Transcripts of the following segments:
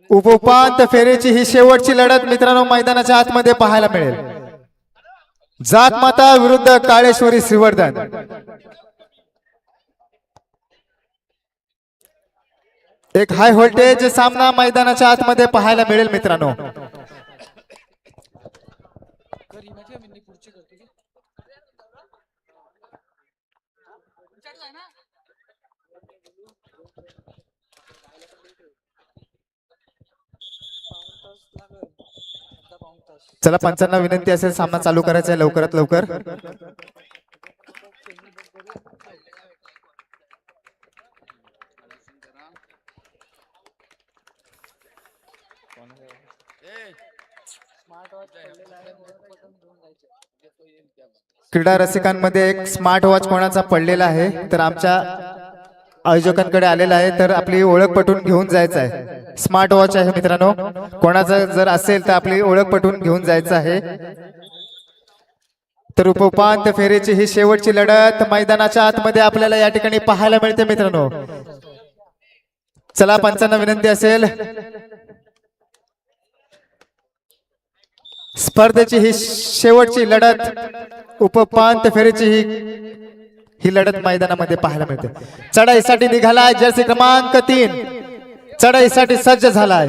उपांत्य फेरीची ही शेवटची लढत मित्रांनो मैदानाच्या आतमध्ये पाहायला मिळेल. जातमाता विरुद्ध काळेश्वरी श्रीवर्धन. एक हाय व्होल्टेज सामना मैदानाच्या आतमध्ये पाहायला मिळेल मित्रांनो. चला पंचांना विनंती असेल सामना चालू करायचा आहे लवकरात लवकर. क्रीडा रसिकांमध्ये एक स्मार्ट वॉच कोणाचा पडलेला आहे तर आमच्या आयोजकांकडे आलेला आहे, तर आपली ओळख पटवून घेऊन जायचं आहे. स्मार्ट वॉच आहे मित्रांनो, कोणाचं जर असेल तर आपली ओळख पटवून घेऊन जायचं आहे. तर उपांत्य फेरीची ही शेवटची लढत मैदानाच्या आतमध्ये आपल्याला या ठिकाणी पाहायला मिळते मित्रांनो. चला पंचांना विनंती असेल स्पर्धेची ही शेवटची लढत, उपांत्य फेरीची ही लढत मैदानामध्ये पाहायला मिळते. चढाईसाठी निघालाय जर्सी क्रमांक 3, चढाईसाठी सज्ज झालाय.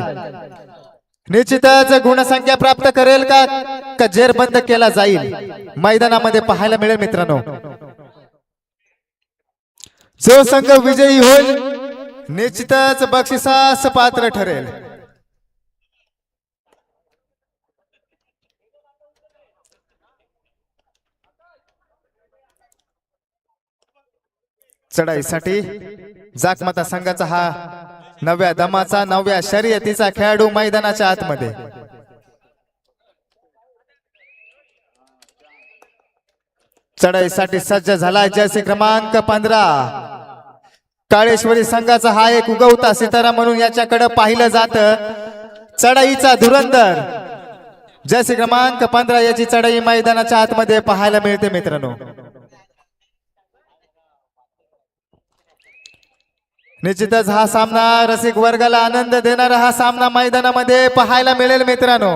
निश्चितच गुणसंख्या प्राप्त करेल का जेरबंद केला जाईल मैदानामध्ये पाहायला मिळेल मित्रांनो. जो संघ विजयी होईल निश्चितच बक्षिसास पात्र ठरेल. चढाईसाठी जाकमाता संघाचा हा नव्या दमाचा नव्या शर्यतीचा खेळाडू मैदानाच्या आतमध्ये. चढाईसाठी सज्ज झालाय जर्सी क्रमांक 15. काळेश्वरी संघाचा हा एक उगवता सितारा म्हणून याच्याकडे पाहिलं जातं. चढाईचा धुरंधर जर्सी क्रमांक 15 याची चढाई मैदानाच्या आतमध्ये पाहायला मिळते मित्रांनो. निश्चितच हा सामना रसिक वर्गाला आनंद देणारा हा सामना मैदानामध्ये पाहायला मिळेल मित्रांनो.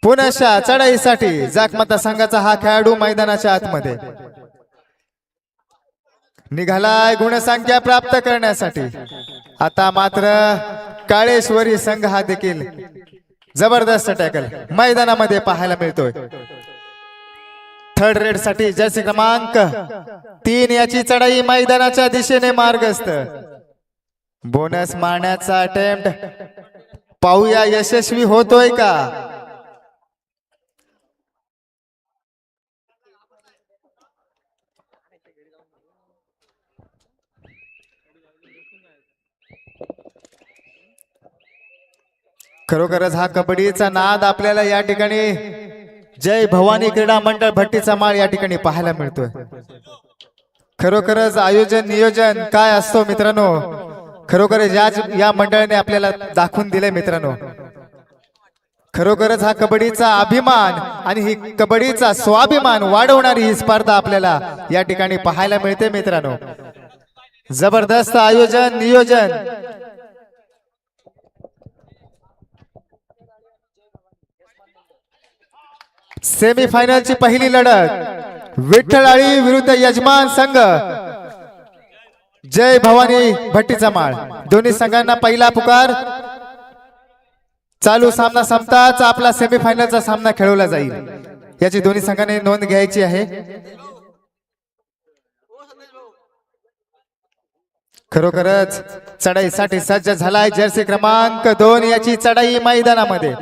पुनश्च चढाईसाठी जाकमाता संघाचा हा खेळाडू मैदानाच्या आतमध्ये निघालाय गुणसंख्या प्राप्त करण्यासाठी. आता मात्र काळेश्वरी संघ हा देखील जबरदस्त टॅकल मैदानामध्ये पाहायला मिळतोय. थर्ड रेड साठी जर्सी क्रमांक 3 याची चढाई मैदानाच्या दिशेने मार्गस्थ. बोनस मारण्याचा अटेम्प्ट पाहूया यशस्वी होतोय का. खरोखरच हा कबड्डीचा नाद आपल्याला या ठिकाणी जय भवानी क्रीडा मंडळ भट्टीचा माळ या ठिकाणी पाहायला मिळतोय. खरोखरच आयोजन नियोजन काय असतो मित्रांनो, खरोखरच या मंडळाने आपल्याला दाखवून दिले मित्रांनो. खरोखरच हा कबड्डीचा अभिमान आणि ही कबड्डीचा स्वाभिमान वाढवणारी ही स्पर्धा आपल्याला या ठिकाणी पाहायला मिळते मित्रांनो. जबरदस्त आयोजन नियोजन. सेमीफायनलची पहिली लढत विठ्ठलाळी विरुद्ध यजमान संघ जय भवानी भट्टीचा माळ. दोन्ही संघांना पहिला पुकार. चालू सामना संपताच आपला सेमीफायनलचा सामना खेळवला जाईल याची दोन्ही संघांनी नोंद घ्यायची आहे. खरोखरच चढाईसाठी सज्ज झालाय जर्सी क्रमांक 2 याची चढाई मैदानामध्ये.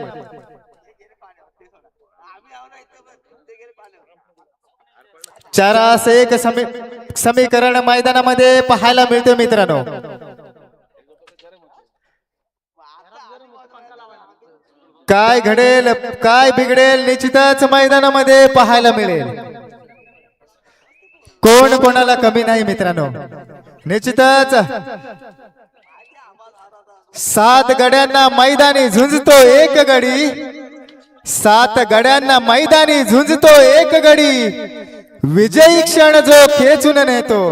चारास एक समीकरण मैदानामध्ये पाहायला मिळते मित्रांनो. काय घडेल काय बिघडेल निश्चितच मैदानामध्ये पाहायला मिळेल. कोण कोणाला कमी नाही मित्रांनो. निश्चितच 7 गड्यांना मैदानी झुंजतो एक गडी. 7 गड्यांना मैदानी झुंजतो एक गडी. विजयी क्षण जो खेचून नेतो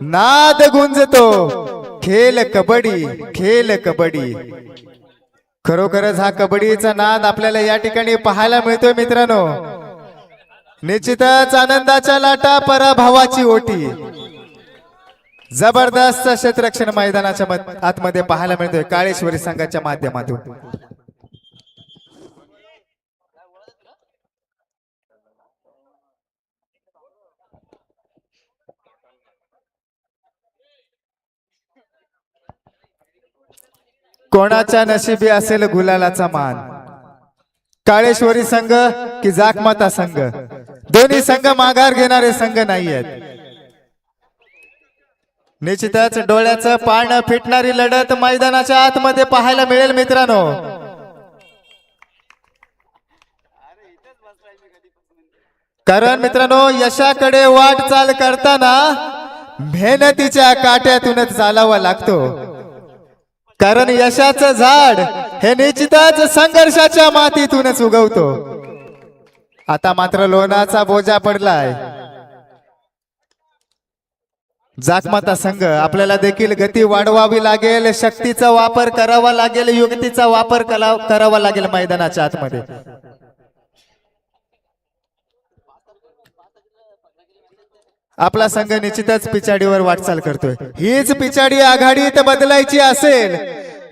नाद गुंजतो खेळ कबड्डी, खेळ कबड्डी. खरोखरच हा कबड्डीचा नाद आपल्याला या ठिकाणी पाहायला मिळतोय मित्रांनो. निश्चितच आनंदाच्या लाटा, पराभवाची ओटी. जबरदस्त क्षेत्ररक्षण मैदानाच्या आतमध्ये पाहायला मिळतोय काळेश्वरी संघाच्या माध्यमातून. कोणाच्या नशिबी असेल गुलालाचा मान, काळेश्वरी संघ की जाकमाता संघ. दोन्ही संघ माघार घेणारे संघ नाहीयेत. निश्चितच डोळ्याचं पान फिटणारी लढत मैदानाच्या आतमध्ये पाहायला मिळेल मित्रांनो. कारण मित्रांनो यशाकडे वाटचाल करताना मेहनतीच्या काट्यातूनच चालावा लागतो. कारण यशाचं झाड हे निश्चितच संघर्षाच्या मातीतूनच उगवतो. आता मात्र लोणाचा बोजा पडलाय. जाकमाता संघ आपल्याला देखील गती वाढवावी लागेल, शक्तीचा वापर करावा लागेल, युक्तीचा वापर करावा लागेल मैदानाच्या आतमध्ये. आपला संघ निश्चितच पिछाडीवर वाटचाल करतोय. हीच पिछाडी आघाडीत बदलायची असेल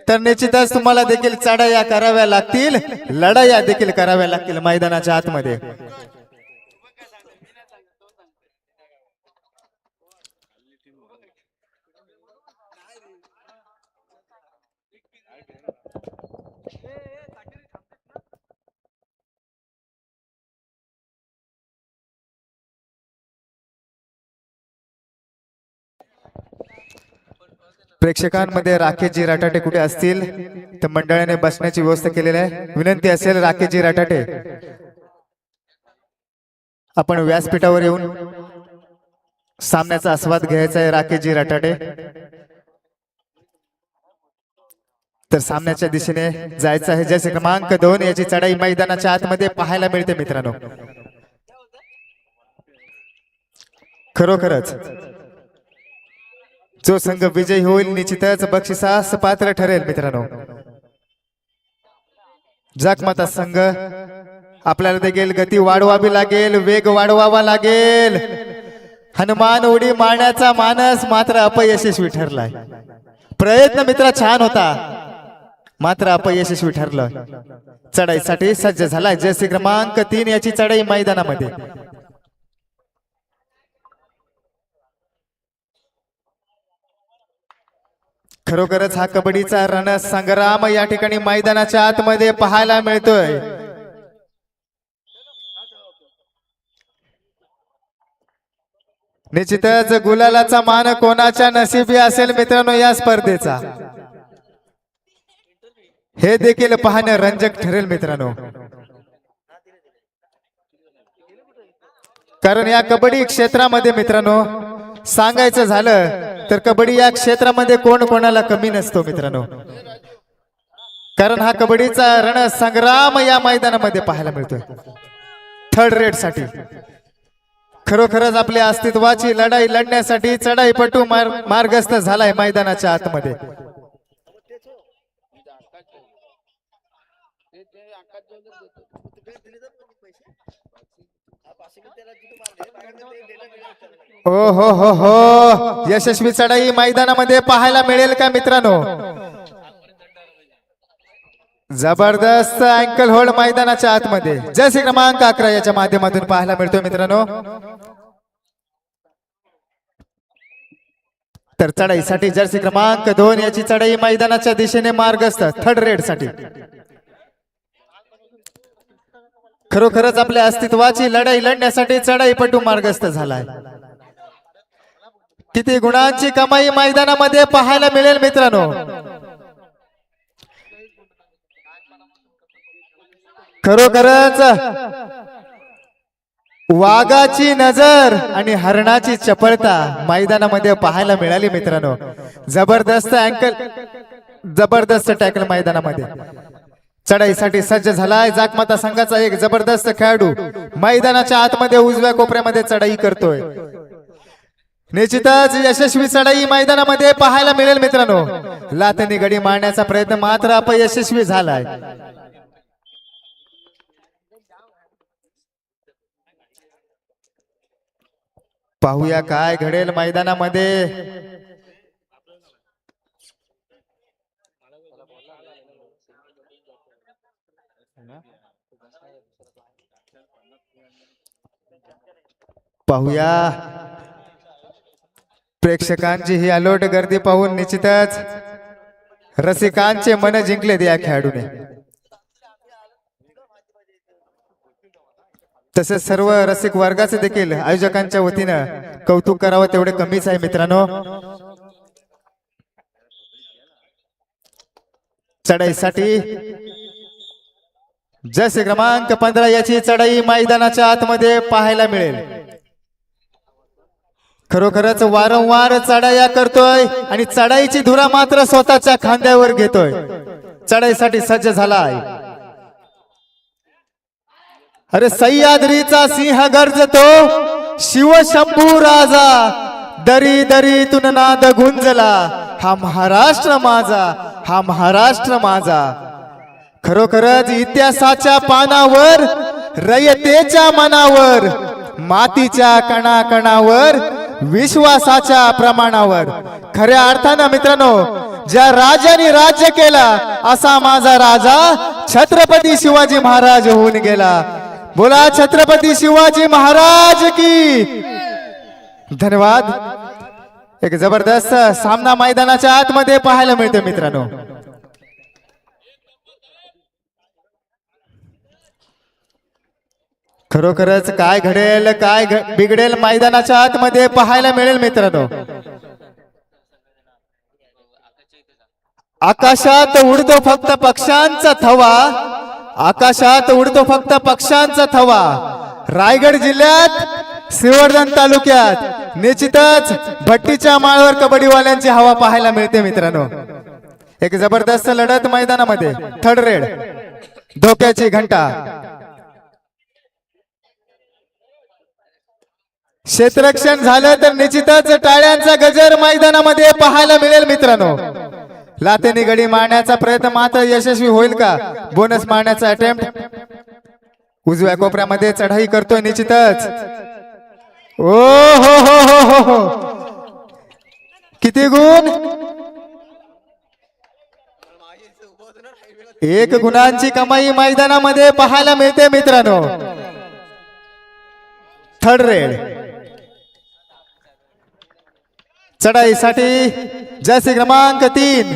तर निश्चितच तुम्हाला देखील चढाया कराव्या लागतील, लढाया देखील कराव्या लागतील मैदानाच्या आतमध्ये. प्रेक्षकांमध्ये राकेशजी राठाटे कुठे असतील तर मंडळाने बसण्याची व्यवस्था केलेली आहे. विनंती असेल राकेशजी राठाटे आपण व्यासपीठावर येऊन सामन्याचा आस्वाद घ्यायचा आहे. राकेशजी राठाटे तर सामन्याच्या दिशेने जायचं आहे. जसे क्रमांक 2 याची चढाई मैदानाच्या आतमध्ये पाहायला मिळते मित्रांनो. खरोखरच जो संघ विजयी होईल निश्चितच बक्षिसास पात्र ठरेल मित्रांनो. जाकमाता संघ आपल्याला देखील गती वाढवावी लागेल, वेग वाढवावा लागेल. हनुमान उडी मारण्याचा मानस मात्र अपयशस्वी ठरलाय. प्रयत्न मित्रा छान होता मात्र अपयशस्वी ठरलं. चढाईसाठी सज्ज झालाय जर्सी क्रमांक 3 याची चढाई मैदानामध्ये. खरोखरच हा कबड्डीचा रणसंग्राम या ठिकाणी मैदानाच्या आतमध्ये पाहायला मिळतोय. निश्चितच गुलालाचा मान कोणाच्या नशिबी असेल मित्रांनो या स्पर्धेचा, हे देखील पाहणं रंजक ठरेल मित्रांनो. कारण या कबड्डी क्षेत्रामध्ये मित्रांनो सांगायचं झालं तर कबड्डी या क्षेत्रामध्ये कोण कोणाला कमी नसतो मित्रांनो. कारण हा कबड्डीचा रणसंग्राम या मैदानामध्ये पाहायला मिळतोय. थर्ड रेड साठी खरोखरच आपल्या अस्तित्वाची लढाई लढण्यासाठी चढाईपटू मार्गस्थ झालाय मैदानाच्या आतमध्ये. हो हो हो हो यशस्वी चढाई मैदानामध्ये पाहायला मिळेल का मित्रांनो. जबरदस्त अँकल होल्ड मैदानाच्या आतमध्ये जर्सी क्रमांक 11 याच्या माध्यमातून पाहायला मिळतोय मित्रांनो. तर चढाईसाठी जर्सी क्रमांक 2 याची चढाई मैदानाच्या दिशेने मार्गस्थ थर्ड रेड साठी. खरोखरच आपल्या अस्तित्वाची लढाई लढण्यासाठी चढाईपटू मार्गस्थ झालाय. किती गुणांची कमाई मैदानामध्ये पाहायला मिळेल मित्रांनो. खरोखरच वाघाची नजर आणि हरणाची चपळता मैदानामध्ये पाहायला मिळाली मित्रांनो. जबरदस्त अँकल, जबरदस्त टॅकल मैदानामध्ये. चढाईसाठी सज्ज झालाय जाकमाता संघाचा एक जबरदस्त खेळाडू मैदानाच्या आतमध्ये उजव्या कोपऱ्यामध्ये चढाई करतोय. निश्चितच यशस्वी चढाई मैदानामध्ये पाहायला मिळेल मित्रांनो. लाथेने गडी मारण्याचा प्रयत्न मात्र अपयशस्वी झालाय. पाहूया काय घडेल मैदानामध्ये. पाहूया प्रेक्षकांची ही अलोट गर्दी पाहून निश्चितच रसिकांचे मन जिंकले या खेळाडूने. तसेच सर्व रसिक वर्गाचे देखील आयोजकांच्या वतीनं कौतुक करावं तेवढे कमीच आहे मित्रांनो. चढाईसाठी जसे क्रमांक 15 याची चढाई मैदानाच्या आतमध्ये पाहायला मिळेल. खरोखरच वारंवार चढाया करतोय आणि चढाईची धुरा मात्र स्वतःच्या खांद्यावर घेतोय. चढाईसाठी सज्ज झालाय. अरे सह्याद्रीचा सिंह गर्जतो, शिवशंभू राजा, दरी दरीतून नाद गुंजला, हा महाराष्ट्र माझा, हा महाराष्ट्र माझा. खरोखरच इतिहासाच्या पानावर, रयतेच्या मनावर, मातीच्या कणाकणावर, विश्वासाच्या प्रमाणावर खऱ्या अर्थानं मित्रांनो ज्या राजाने राज्य केला असा माझा राजा छत्रपती शिवाजी महाराज होऊन गेला. बोला छत्रपती शिवाजी महाराज की. धन्यवाद. एक जबरदस्त सामना मैदानाच्या आतमध्ये पाहायला मिळतो मित्रांनो. खरोखरच काय घडेल काय बिघडेल मैदानाच्या आतमध्ये पाहायला मिळेल मित्रांनो. आकाशात उडतो फक्त पक्ष्यांचा थवा, आकाशात उडतो फक्त पक्ष्यांचा थवा. रायगड जिल्ह्यात श्रीवर्धन तालुक्यात निश्चितच भट्टीच्या माळावर कबड्डीवाल्यांची हवा पाहायला मिळते मित्रांनो. एक जबरदस्त लढत मैदानामध्ये. थर्ड रेड, धोक्याची घंटा. क्षेत्ररक्षण झालं तर निश्चितच टाळ्यांचा गजर मैदानामध्ये पाहायला मिळेल मित्रांनो. लाथेने गडी मारण्याचा प्रयत्न मात्र यशस्वी होईल का? बोनस मारण्याचा अटेम्प्ट. उजव्या कोपऱ्यामध्ये चढाई करतोय निश्चितच. ओ हो हो हो हो हो, किती गुण. 1 गुणांची कमाई मैदानामध्ये पाहायला मिळते मित्रांनो. Third red. चढाईसाठी जर्सी क्रमांक 3.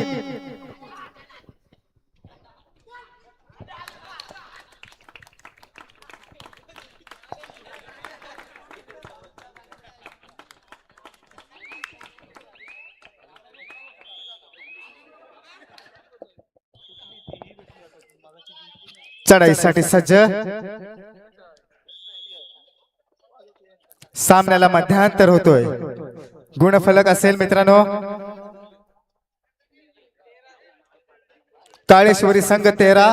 चढाईसाठी सज्ज. सामन्याला मध्यांतर होतोय. गुणफलक असेल मित्रांनो. काळेश्वरी संघ 13,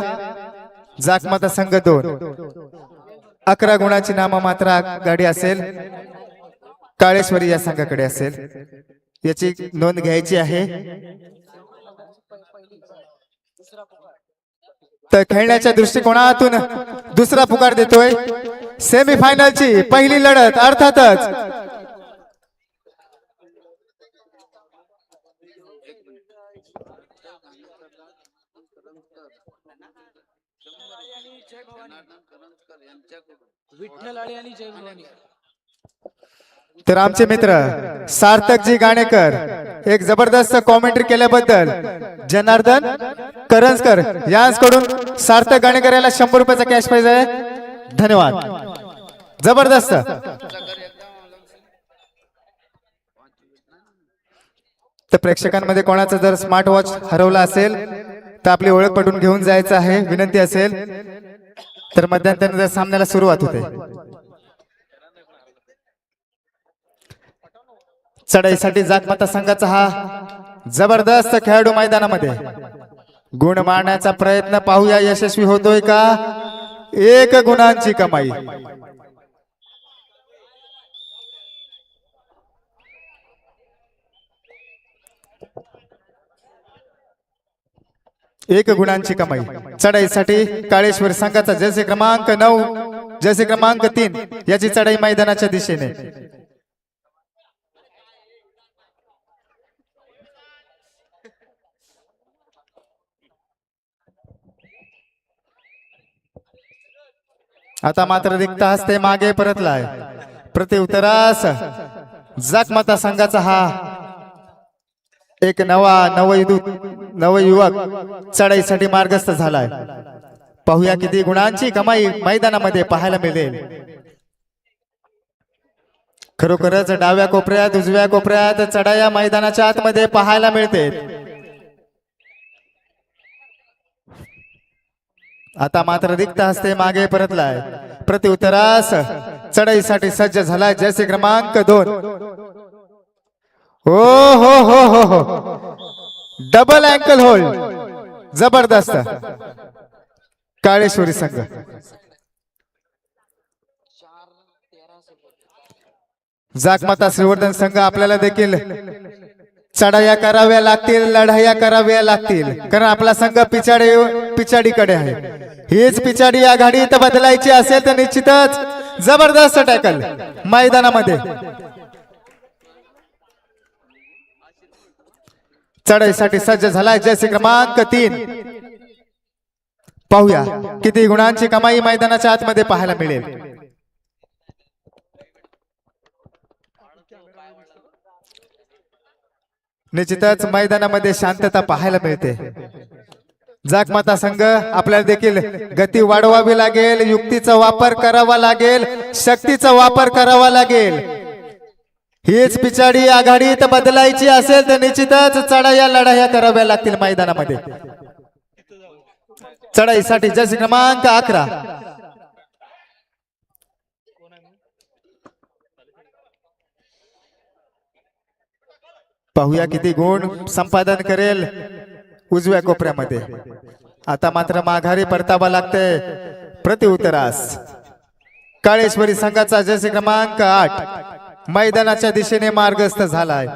जाकमाता संघ 2. 11 गुणाची नाममात्र गाडी असेल. काळेश्वरी या संघाकडे असेल. याची नोंद घ्यायची आहे. तर खेळण्याच्या दृष्टिकोनातून दुसरा पुकार देतोय. सेमीफायनलची पहिली लढत अर्थातच तर आमचे मित्र सार्थकजी गाणेकर एक जबरदस्त कॉमेंट्री केल्याबद्दल जनार्दन करंजकर यांच्याकडून सार्थक गाणेकर याला 100 रुपयाचा कॅश प्राइज आहे. धन्यवाद. जबरदस्त. तर प्रेक्षकांमध्ये कोणाचा जर स्मार्ट वॉच हरवला असेल तर आपली ओळख पटवून घेऊन जायचं आहे. विनंती असेल तर मध्यंतरी सामन्याला सुरुवात होते. चढाईसाठी जाकमाता संघाचा हा जबरदस्त खेळाडू मैदानामध्ये. गुण मारण्याचा प्रयत्न पाहूया यशस्वी होतोय का? 1 गुणांची कमाई. एक गुणांची कमाई. चढाईसाठी काळेश्वर संघाचा जर्सी क्रमांक 9 जर्सी क्रमांक 3 याची चढाई मैदानाच्या दिशेने. आता मात्र रिक्त हस्ते मागे परतलाय. प्रत्युत्तरास जाकमाता संघाचा हा एक नवयुवक चढाईसाठी मार्गस्थ झालाय. पाहूया किती गुणांची कमाई मैदानामध्ये पाहायला मिळेल. खरोखरच डाव्या कोपऱ्यात उजव्या कोपऱ्यात चढाया मैदानाच्या आतमध्ये पाहायला मिळते. आता मात्र रिक्त हस्ते मागे परतलाय. प्रत्युत्तरास चढाईसाठी सज्ज झालाय जर्सी क्रमांक 2. हो हो हो हो हो, डबल अँकल होल्ड जबरदस्त. काळेश्वरी संघ जाकमाता श्रीवर्धन संघ आपल्याला देखील चढाया कराव्या लागतील, लढाया कराव्या लागतील, कारण आपला संघ पिछाडीकडे आहे. हीच पिछाडी आघाडीत बदलायची असेल तर निश्चितच जबरदस्त टॅकल मैदानामध्ये. चढाईसाठी सज्ज झालाय जर्सी क्रमांक 3. पाहूया किती गुणांची कमाई मैदानाच्या आतमध्ये पाहायला मिळेल. निश्चितच मैदानामध्ये शांतता पाहायला मिळते. जाकमाता संघ आपल्याला देखील गती वाढवावी लागेल, युक्तीचा वापर करावा लागेल, शक्तीचा वापर करावा लागेल. हीच पिछाडी आघाडीत बदलायची असेल तर निश्चितच चढाया लढाया कराव्या लागतील मैदानामध्ये. चढाईसाठी जर्सी क्रमांक 11. पाहूया किती गुण संपादन करेल उजव्या कोपऱ्यामध्ये. आता मात्र माघारी परतावा लागते. प्रत्युत्तरास काळेश्वरी संघाचा जर्सी क्रमांक 8 मैदानाच्या दिशेने मार्गस्थ झालाय.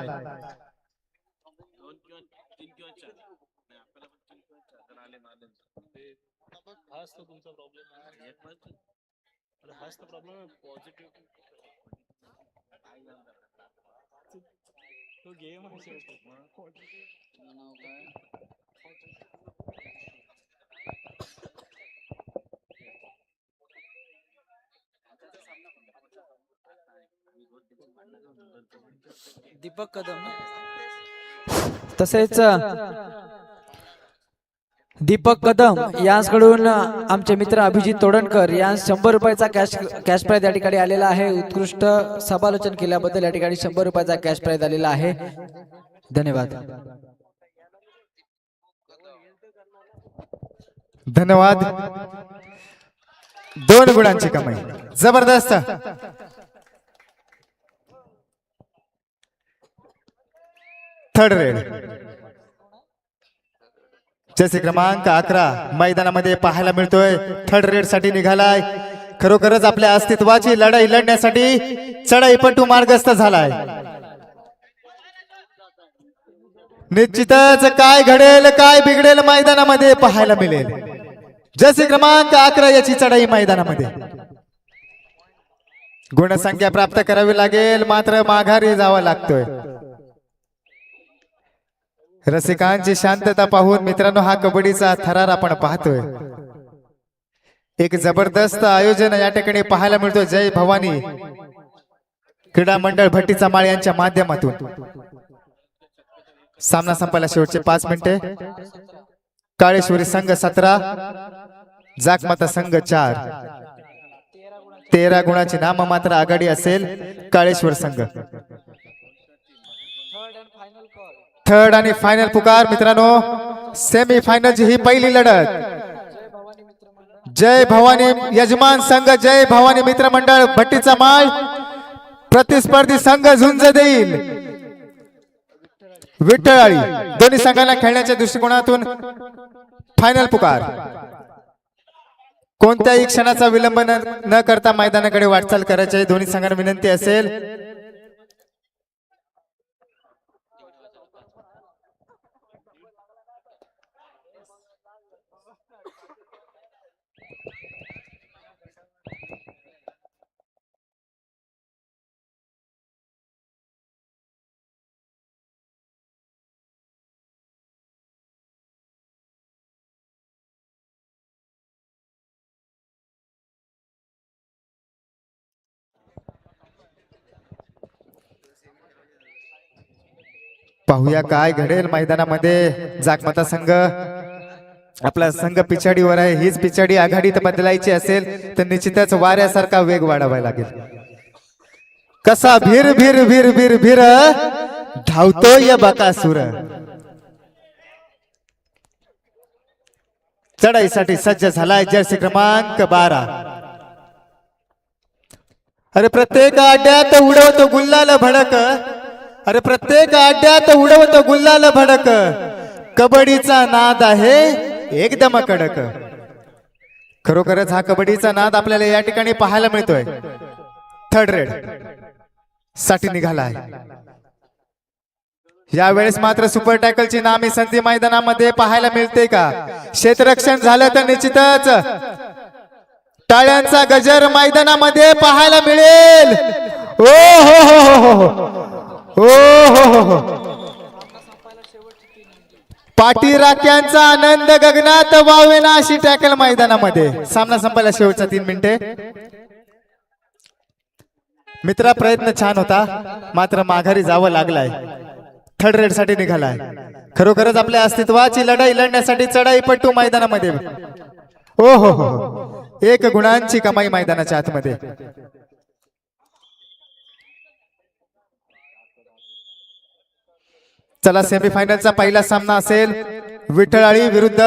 दीपक कदम तसेच दीपक कदम यांकडून आमचे मित्र अभिजित तोडणकर यांस 100 रुपयाचा कॅश प्राइज या ठिकाणी आलेला आहे. उत्कृष्ट समालोचन केल्याबद्दल या ठिकाणी 100 रुपयाचा कॅश प्राइज आलेला आहे. धन्यवाद. धन्यवाद. 2 गुणांची कमाई जबरदस्त. थर्ड रेड जर्सी क्रमांक 11 मैदानामध्ये पाहायला मिळतोय. थर्ड रेड साठी निघालाय. खरोखरच आपल्या अस्तित्वाची लढाई लढण्यासाठी चढाईपटू मार्गस्थ झालाय. निश्चितच काय घडेल काय बिघडेल मैदानामध्ये पाहायला मिळेल. जर्सी क्रमांक 11 याची चढाई मैदानामध्ये. गुणसंख्या प्राप्त करावी लागेल, मात्र माघारी जावं लागतोय. रसिकांची शांतता पाहून मित्रांनो हा कबड्डीचा थरार आपण पाहतोय. एक जबरदस्त आयोजन या ठिकाणी पाहायला मिळतोय. जय भवानी क्रीडा मंडळ भट्टीचा माळ यांच्या माध्यमातून. सामना संपायला शेवटचे 5 मिनिटे. काळेश्वरी संघ 17 जाकमाता संघ 4. 13 गुणाची नाम मात्र आघाडी असेल काळेश्वर संघ. थर्ड आणि फायनल पुकार मित्रांनो. सेमी फायनलची ही पहिली लढत. जय भवानी यजमान संघ जय भवानी मित्र मंडळ भट्टीचा माळ प्रतिस्पर्धी संघ झुंज देईल विठ्ठळाळी. दोन्ही संघांना खेळण्याच्या दृष्टिकोनातून फायनल पुकार. कोणत्याही क्षणाचा विलंब न करता मैदानाकडे वाटचाल करायची दोन्ही संघांना विनंती असेल. पाहूया काय घडेल मैदानामध्ये. जागमाता संघ आपला संघ पिछाडीवर आहे. हीच पिछाडी आघाडीत बदलायची असेल तर निश्चितच वाऱ्यासारखा वेग वाढवावा लागेल. कसा भीर भीर भीर भीर भीर धावतोय बकासूर. चढाईसाठी सज्ज झालाय जर्सी क्रमांक 12. अरे प्रत्येक अड्ड्यात उडवतो गुल्लाल भडक. अरे प्रत्येक अड्ड्यात उडवतो गुल्लाल भडक. कबड्डीचा नाद आहे एकदम कडक. खरोखरच हा कबड्डीचा नाद आपल्याला या ठिकाणी पाहायला मिळतोय. थर्ड रेड साठी निघाला आहे. यावेळेस मात्र सुपर टॅकलची नामी संधी मैदानामध्ये पाहायला मिळते का? क्षेत्ररक्षण झालं तर निश्चितच टाळ्यांचा गजर मैदानामध्ये पाहायला मिळेल. ओ हो हो हो हो हो हो. पाठी राख्यांचा आनंद गगनात वावेना अशी टॅकल मैदानामध्ये. सामना संपायला शेवटचा 3 मिनिटे. मित्रा प्रयत्न छान होता मात्र माघारी जावं लागलाय. थर्ड रेड साठी निघालाय. खरोखरच आपल्या अस्तित्वाची लढाई लढण्यासाठी चढाईपट्टू मैदानामध्ये. ओ हो हो 1 गुणांची कमाई मैदानाच्या आतमध्ये. चला सेमीफायनलचा पहिला सामना असेल विठ्ठलाळी विरुद्ध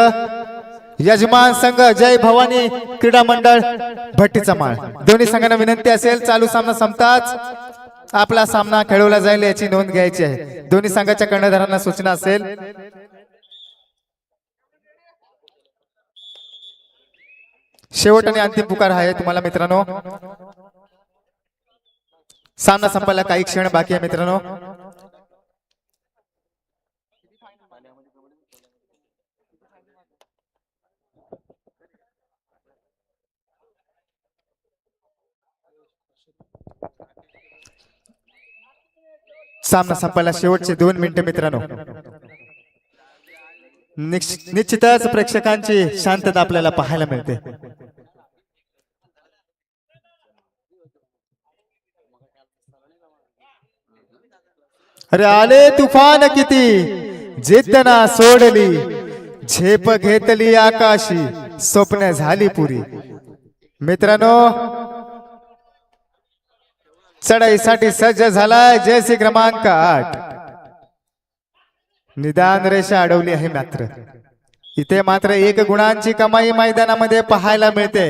यजमान संघ जय भवानी क्रीडा मंडळ भट्टीचा माळ. दोन्ही संघांना विनंती असेल चालू सामना संपताच आपला सामना खेळवला जाईल याची नोंद घ्यायची आहे. दोन्ही संघाच्या कर्णधारांना सूचना असेल. शेवट आणि अंतिम पुकार आहे तुम्हाला मित्रांनो. सामना संपायला काही क्षण बाकी आहे मित्रांनो. सामना संपायला शेवटचे 2 मिनिटे मित्रांनो. निश्चितच प्रेक्षकांची शांतता आपल्याला पाहायला मिळते. अरे आले तुफान किती जिद्द ना सोडली झेप घेतली आकाशी स्वप्न झाली पुरी. मित्रांनो चढाईसाठी सज्ज झालाय जयसी क्रमांक 8. निदान रेषा अडवली आहे मात्र इथे मात्र 1 गुणांची कमाई मैदानामध्ये पाहायला मिळते.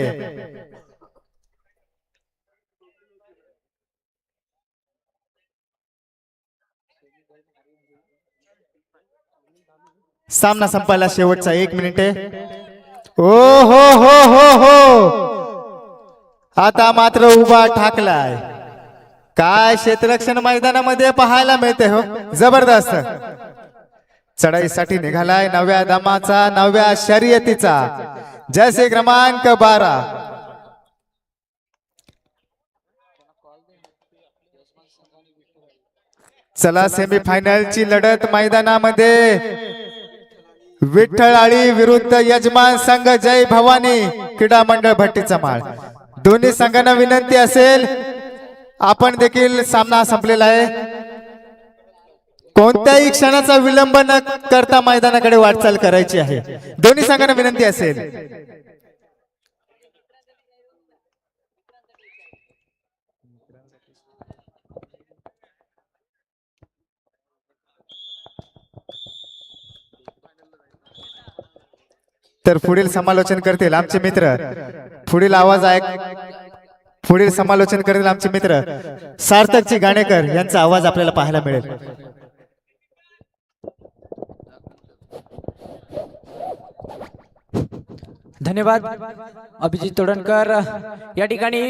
सामना संपायला शेवटचा 1 मिनिटे. ओ हो हो हो हो आता मात्र उभा ठाकलाय. काय क्षेत्ररक्षण मैदानामध्ये पाहायला मिळते हो. जबरदस्त चढाईसाठी निघालाय नव्या दमाचा नव्या शर्यतीचा जैसे क्रमांक 12. चला सेमीफायनलची लढत मैदानामध्ये विठ्ठलाळी विरुद्ध यजमान संघ जय भवानी क्रीडा मंडळ भट्टीचा माळ. दोन्ही संघांना विनंती असेल आपण देखील सामना संपलेला आहे. कोणत्याही क्षणाचा विलंब न करता मैदानाकडे वाटचाल करायची आहे. दोन्ही संघांना विनंती असेल. तर पुढील समालोचन करतील आमचे मित्र. पुढील समालोचन करतील आमचे मित्र सार्थकजी गाणेकर यांचा आवाज आपल्याला पाहायला मिळेल. धन्यवाद अभिजित तोडणकर. या ठिकाणी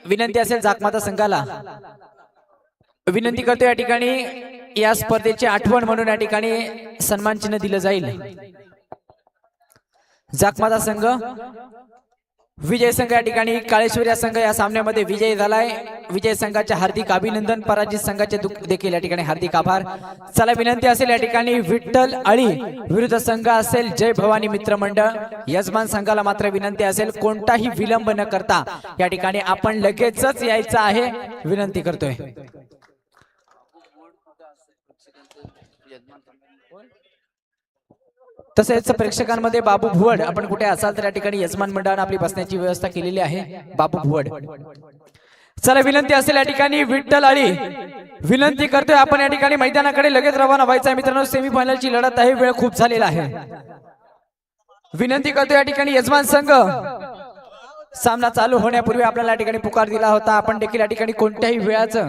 विनंती असेल जागमाता संघाला विनंती करतो या ठिकाणी या स्पर्धेची आठवण म्हणून या ठिकाणी सन्मान चिन्ह दिलं जाईल. जागमाता संघ विजय संघ या ठिकाणी काळेश्वर या संघ या सामन्यामध्ये विजयी झालाय. विजय संघाचे हार्दिक अभिनंदन. पराजित संघाचे देखील या ठिकाणी हार्दिक आभार. चला विनंती असेल या ठिकाणी विठ्ठल अळी विरुद्ध संघ असेल जय भवानी मित्र मंडळ. यजमान संघाला मात्र विनंती असेल कोणताही विलंब न करता या ठिकाणी आपण लगेचच यायचं आहे विनंती करतोय. तसेच प्रेक्षकांमध्ये बाबू भुवड, आपण कुठे असाल तर या ठिकाणी यजमान मंडळाने आपली बसण्याची व्यवस्था केलेली आहे. बाबू भुवड, चला विनंती असेल या ठिकाणी विठ्ठल आळी विनंती करतोय आपण या ठिकाणी मैदानाकडे लगेच रवाना व्हायचं आहे मित्रांनो. सेमीफायनलची लढत आहे, वेळ खूप झालेला आहे. विनंती करतोय या ठिकाणी यजमान संघ, सामना चालू होण्यापूर्वी आपल्याला या ठिकाणी पुकार दिला होता. आपण देखील या ठिकाणी कोणत्याही वेळाचं